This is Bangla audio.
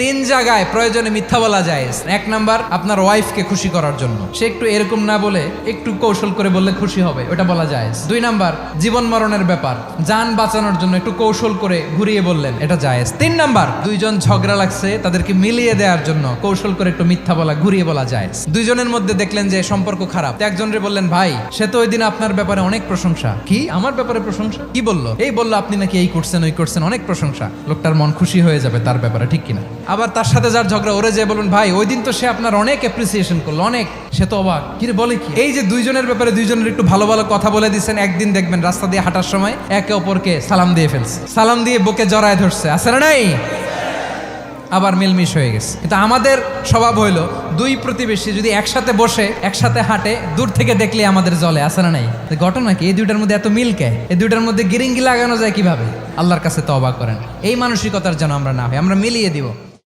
তিন জায়গায় প্রয়োজনে মিথ্যা বলা যায়। এক নাম্বার, আপনার ওয়াইফকে খুশি করার জন্য, সে একটু এরকম না বলে একটু কৌশল করে বললে খুশি হবে, ওটা বলা যায়। দুই নাম্বার, জীবন মরণের ব্যাপার, যান বাঁচানোর জন্য একটু কৌশল করে ঘুরিয়ে বললেন, এটা জায়েজ। তিন নাম্বার, দুইজন ঝগড়া লাগছে তাদেরকে মিলিয়ে দেওয়ার জন্য কৌশল করে একটু মিথ্যা বলা, ঘুরিয়ে বলা যায়। দুইজনের মধ্যে দেখলেন যে সম্পর্ক খারাপ, একজনরে বললেন, ভাই সে তো ওই দিন আপনার ব্যাপারে অনেক প্রশংসা। কি আমার ব্যাপারে প্রশংসা? কি বললো? এই বললো আপনি নাকি এই করছেন ওই করছেন, অনেক প্রশংসা। লোকটার মন খুশি হয়ে যাবে তার ব্যাপারে, ঠিক কিনা? আবার তার সাথে যার ঝগড়া, ওরে যে বলুন, ভাই ওই দিন তো সে আপনার অনেক অ্যাপ্রিসিয়েশন করলো, অনেক, সে তো অবাক, কি রে বলে কি? এই যে দুইজনের ব্যাপারে দুইজনের একটু ভালো ভালো কথা বলে দিচ্ছেন, একদিন দেখবেন রাস্তা দিয়ে হাঁটার সময় একে অপরকে সালাম দিয়ে ফেলছে, সালাম দিয়ে বুকে জড়ায় ধরছে, আছে না নাই? আবার মিলমিশ হয়ে গেছে। কিন্তু আমাদের স্বভাব হইলো, দুই প্রতিবেশী যদি একসাথে বসে একসাথে হাঁটে, দূর থেকে দেখলে আমাদের জলে, আছে না নাই? ঘটনা কি? এই দুইটার মধ্যে এত মিল কে? এই দুইটার মধ্যে গিরিঙ্গি লাগানো যায় কিভাবে? আল্লাহর কাছে তওবা করেন, এই মানসিকতার যেন আমরা না হয়, আমরা মিলিয়ে দিব।